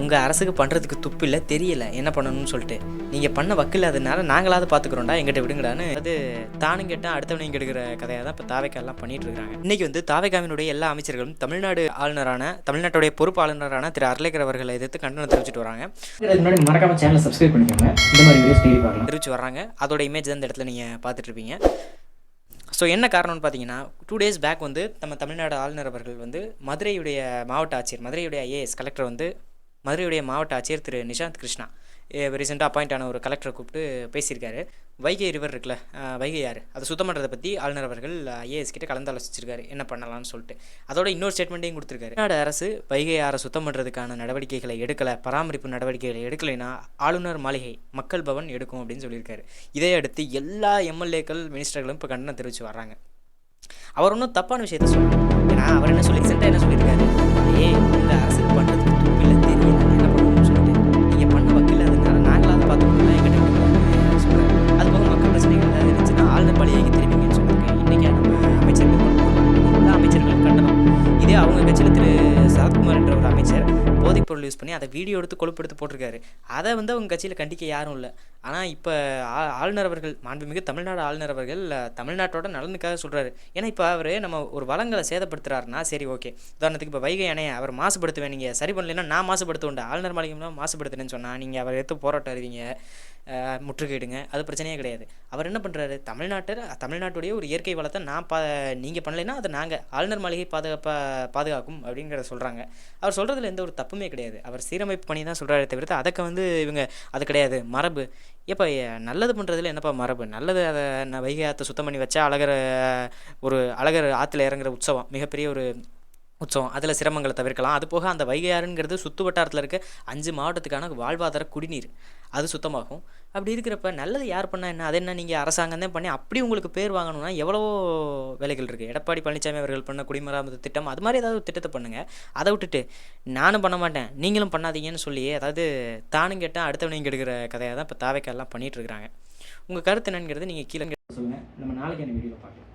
உங்கள் அரசுக்கு பண்ணுறதுக்கு துப்பு இல்லை, தெரியல என்ன பண்ணணும்னு சொல்லிட்டு நீங்கள் பண்ண வக்கில்லாதனால நாங்களாவது பார்த்துக்குறோம்டா, எங்கிட்ட விடுங்கடான்னு அது தானும் கேட்டால் அடுத்தவனையும் கெடுக்கிற கதையாக தான் இப்போ தாவேக்காலாம் பண்ணிட்டு இருக்காங்க. இன்றைக்கி வந்து தாவேக்காவினுடைய எல்லா அமைச்சர்களும் தமிழ்நாட்டுடைய பொறுப்பு ஆளுநரான திரு அர்லேக்கர் அவர்களை எதிர்த்து கண்டனம் தெரிவிச்சுட்டு வராங்க. முன்னாடி மறக்காம சேனலை சப்ஸ்கிரைப் பண்ணிக்கோங்க, இந்த மாதிரி வீடியோஸ் டெய்லி பார்க்கலாம். தெரிவிச்சு வர்றாங்க. அதோட இமேஜ் தான் இந்த இடத்துல நீங்கள் பார்த்துட்டு இருப்பீங்க. ஸோ என்ன காரணம்னு பார்த்தீங்கன்னா, 2 days பேக் வந்து நம்ம தமிழ்நாடு ஆளுநர் அவர்கள் வந்து மதுரையுடைய மாவட்ட ஆட்சியர், மதுரையுடைய ஐஏஎஸ் கலெக்டர் வந்து மதுரையுடைய மாவட்ட ஆட்சியர் திரு நிஷாந்த் கிருஷ்ணா ரீசெண்டாக அப்பாயிண்ட் ஆன ஒரு கலெக்டரை கூப்பிட்டு பேசியிருக்காரு. வைகை ரிவர் இருக்குல்ல, வைகை யார் அதை சுத்தம் பண்ணுறதை பற்றி ஆளுநர் அவர்கள் ஐஏஎஸ் கிட்ட கலந்து ஆலோசிச்சிருக்காரு என்ன பண்ணலாம்னு சொல்லிட்டு. அதோட இன்னொரு ஸ்டேட்மெண்ட்டையும் கொடுத்துருக்காரு. தமிழ்நாடு அரசு வைகை ஆறை சுத்தம் பண்ணுறதுக்கான நடவடிக்கைகளை எடுக்கலை, பராமரிப்பு நடவடிக்கைகளை எடுக்கலைன்னா ஆளுநர் மாளிகை மக்கள் பவன் எடுக்கும் அப்படின்னு சொல்லியிருக்காரு. இதை அடுத்து எல்லா எம்எல்ஏக்கள் மினிஸ்டர்களும் இப்போ கண்டனம் தெரிவித்து வர்றாங்க. அவர் ஒன்றும் தப்பான விஷயத்த சொல்லணும். ஏன்னா அவர் என்ன சொல்லி ரீசெண்டாக என்ன சொல்லியிருக்காரு, இந்த அரசுக்கு பண்ணுறதுக்கு துப்பில்லை, தெரியல என்ன பண்ணணும்னு சொல்லிட்டு நீங்கள் பண்ண வக்கில்லாததுனால நாங்களாவது பார்த்துக்கணும் எங்கிட்ட சொல்கிறேன். அது போக மக்கள் பிரச்சனைகள் ஏதாவது இருந்துச்சுன்னா ஆளுநர் பழியாகி திரும்பிங்கன்னு சொல்லியிருக்கேன். இன்றைக்கி நம்ம அமைச்சர்கள் எல்லா அமைச்சர்களும் கண்டனம். இதே அவங்க கட்சியில் திரு சரத்குமார் என்ற ஒரு அமைச்சர் போதைப்பொருள் யூஸ் பண்ணி அதை வீடியோ எடுத்து கொழுப்பெடுத்து போட்டிருக்காரு. அதை வந்து அவங்க கட்சியில் கண்டிக்க யாரும் இல்லை. ஆனால் இப்போ ஆளுநர் அவர்கள், மாண்புமிகு தமிழ்நாடு ஆளுநர் அவர்கள் தமிழ்நாட்டோட நலனுக்காக சொல்கிறாரு. ஏன்னா இப்போ அவர் நம்ம ஒரு வளங்களை சேதப்படுத்துறாருன்னா சரி ஓகே. உதாரணத்துக்கு இப்போ வைகை அணையை அவர் மாசுபடுத்துவேன், நீங்கள் சரி பண்ணலைன்னா நான் மாசுபடுத்துவேன், ஆளுநர் மாளிகைலாம் மாசுபடுத்துனேன்னு சொன்னால் நீங்கள் அவர் எடுத்து போராட்டம் அறிவிங்க, முற்றுகையிடுங்க, அது பிரச்சனையே கிடையாது. அவர் என்ன பண்ணுறாரு, தமிழ்நாட்டுடைய ஒரு இயற்கை வளத்தை நீங்கள் பண்ணலைன்னா அதை நாங்கள் ஆளுநர் மாளிகை பாதுகாக்கும் அப்படிங்கிறத சொல்கிறாங்க. அவர் சொல்கிறதுல எந்த ஒரு தப்புமே கிடையாது. அவர் சீரமைப்பு பண்ணி தான் சொல்கிறாரே தவிர்த்து அதுக்கு வந்து இவங்க அது கிடையாது மரபு. எப்போ நல்லது பண்ணுறதுல என்னப்பா மரபு, நல்லது அதை வைகை ஆற்றை சுத்தம் பண்ணி வச்சா அழகர் ஆற்றுல இறங்குற உற்சவம், மிகப்பெரிய ஒரு உற்சவம், அதில் சிரமங்களை தவிர்க்கலாம். அது போக அந்த வைகை ஆறுங்கிறது சுற்று வட்டாரத்தில் இருக்க 5 மாவட்டத்துக்கான வாழ்வாதார குடிநீர், அது சுத்தமாகும். அப்படி இருக்கிறப்ப நல்லது யார் பண்ணால் என்ன, அது என்ன நீங்கள் அரசாங்கம் தான் பண்ணி அப்படி உங்களுக்கு பேர் வாங்கணும்னா எவ்வளவோ வேலைகள் இருக்குது. எடப்பாடி பழனிசாமி அவர்கள் பண்ண குடிமராமத்து திட்டம், அது மாதிரி ஏதாவது திட்டத்தை பண்ணுங்கள். அதை விட்டுட்டு நானும் பண்ண மாட்டேன் நீங்களும் பண்ணாதீங்கன்னு சொல்லி அதாவது தானும் கேட்டால் அடுத்தவனையும் கெடுக்கிற கதையாக தான் இப்போ தாவேக்காலாம் பண்ணிகிட்டு இருக்கிறாங்க. உங்கள் கருத்து என்னங்கிறது நீங்கள் கீழே சொல்லுங்கள். நம்ம நாளைக்கு என்ன வீடியோவில் பார்க்கலாம்.